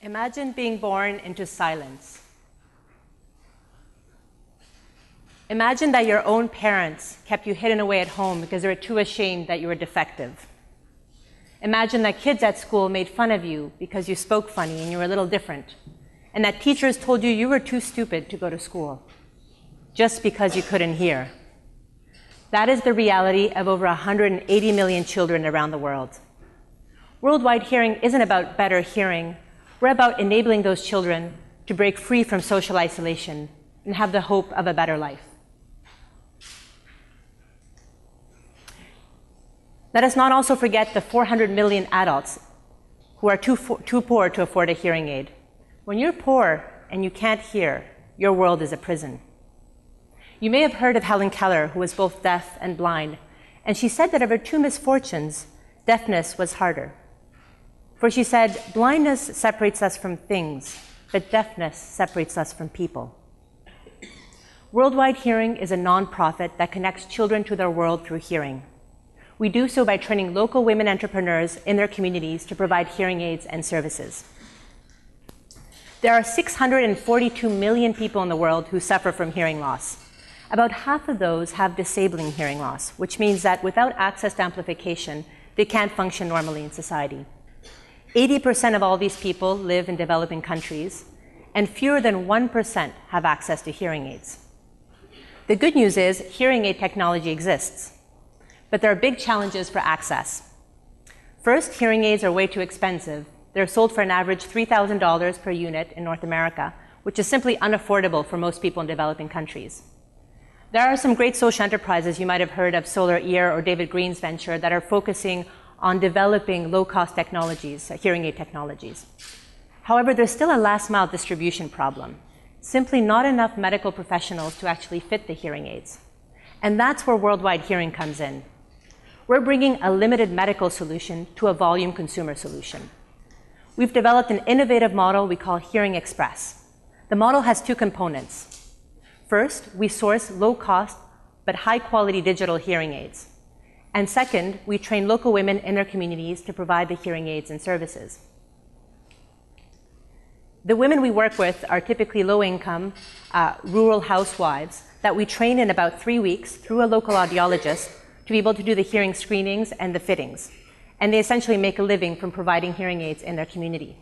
Imagine being born into silence. Imagine that your own parents kept you hidden away at home because they were too ashamed that you were defective. Imagine that kids at school made fun of you because you spoke funny and you were a little different, and that teachers told you you were too stupid to go to school just because you couldn't hear. That is the reality of over 180 million children around the world. Worldwide hearing isn't about better hearing. We're about enabling those children to break free from social isolation and have the hope of a better life. Let us not also forget the 400 million adults who are too poor to afford a hearing aid. When you're poor and you can't hear, your world is a prison. You may have heard of Helen Keller, who was both deaf and blind, and she said that of her two misfortunes, deafness was harder. For she said, blindness separates us from things, but deafness separates us from people. Worldwide Hearing is a nonprofit that connects children to their world through hearing. We do so by training local women entrepreneurs in their communities to provide hearing aids and services. There are 642 million people in the world who suffer from hearing loss. About half of those have disabling hearing loss, which means that without access to amplification, they can't function normally in society. 80% of all these people live in developing countries, and fewer than 1% have access to hearing aids. The good news is hearing aid technology exists, but there are big challenges for access. First, hearing aids are way too expensive. They're sold for an average $3,000 per unit in North America, which is simply unaffordable for most people in developing countries. There are some great social enterprises, you might have heard of Solar Ear or David Green's venture, that are focusing on developing low-cost technologies, hearing aid technologies. However, there's still a last-mile distribution problem. Simply not enough medical professionals to actually fit the hearing aids. And that's where Worldwide Hearing comes in. We're bringing a limited medical solution to a volume consumer solution. We've developed an innovative model we call Hearing Express. The model has two components. First, we source low-cost but high-quality digital hearing aids. And second, we train local women in their communities to provide the hearing aids and services. The women we work with are typically low-income, rural housewives that we train in about 3 weeks through a local audiologist to be able to do the hearing screenings and the fittings. And they essentially make a living from providing hearing aids in their community.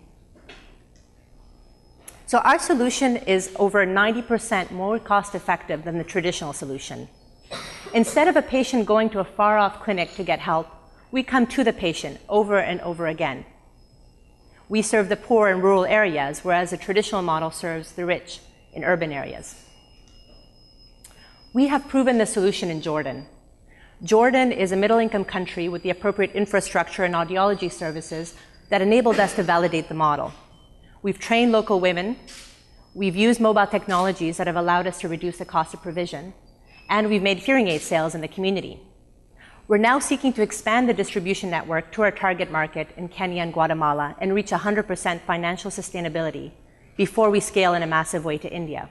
So our solution is over 90% more cost-effective than the traditional solution. Instead of a patient going to a far-off clinic to get help, we come to the patient over and over again. We serve the poor in rural areas, whereas the traditional model serves the rich in urban areas. We have proven the solution in Jordan. Jordan is a middle-income country with the appropriate infrastructure and audiology services that enabled us to validate the model. We've trained local women, we've used mobile technologies that have allowed us to reduce the cost of provision, and we've made hearing aid sales in the community. We're now seeking to expand the distribution network to our target market in Kenya and Guatemala and reach 100% financial sustainability before we scale in a massive way to India.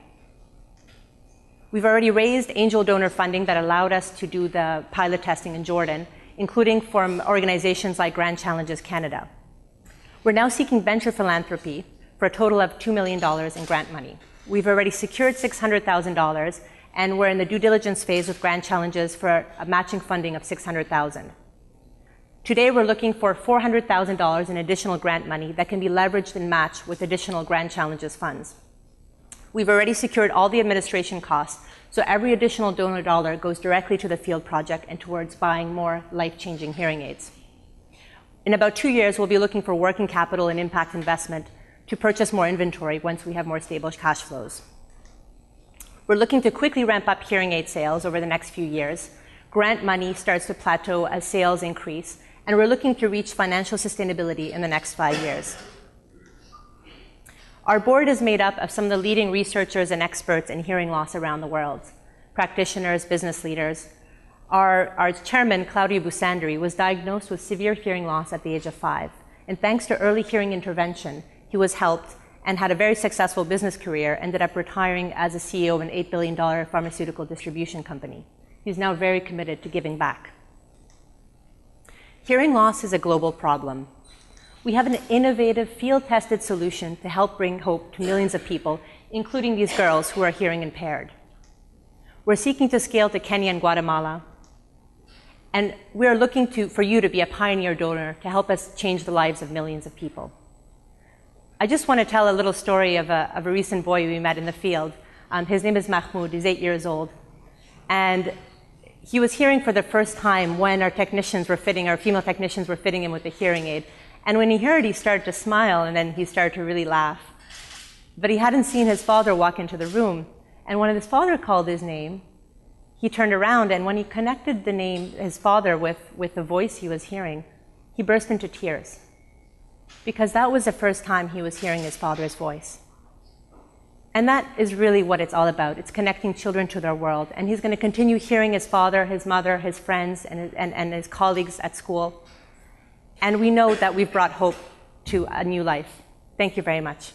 We've already raised angel donor funding that allowed us to do the pilot testing in Jordan, including from organizations like Grand Challenges Canada. We're now seeking venture philanthropy for a total of $2 million in grant money. We've already secured $600,000, and we're in the due diligence phase with Grand Challenges for a matching funding of $600,000. Today, we're looking for $400,000 in additional grant money that can be leveraged and matched with additional Grand Challenges funds. We've already secured all the administration costs, so every additional donor dollar goes directly to the field project and towards buying more life-changing hearing aids. In about 2 years, we'll be looking for working capital and impact investment to purchase more inventory once we have more stable cash flows. We're looking to quickly ramp up hearing aid sales over the next few years. Grant money starts to plateau as sales increase, and we're looking to reach financial sustainability in the next 5 years. Our board is made up of some of the leading researchers and experts in hearing loss around the world, practitioners, business leaders. Our chairman, Claudio Busandri, was diagnosed with severe hearing loss at the age of 5, and thanks to early hearing intervention, he was helped and had a very successful business career, ended up retiring as a CEO of an $8 billion pharmaceutical distribution company. He's now very committed to giving back. Hearing loss is a global problem. We have an innovative, field-tested solution to help bring hope to millions of people, including these girls who are hearing impaired. We're seeking to scale to Kenya and Guatemala, and we're looking for you to be a pioneer donor to help us change the lives of millions of people. I just want to tell a little story of a recent boy we met in the field. His name is Mahmoud. He's 8 years old. And he was hearing for the first time when our female technicians were fitting him with a hearing aid. And when he heard, he started to smile, and then he started to really laugh. But he hadn't seen his father walk into the room. And when his father called his name, he turned around, and when he connected the name, his father, with the voice he was hearing, he burst into tears. Because that was the first time he was hearing his father's voice. And that is really what it's all about. It's connecting children to their world. And he's going to continue hearing his father, his mother, his friends, and his colleagues at school. And we know that we've brought hope to a new life. Thank you very much.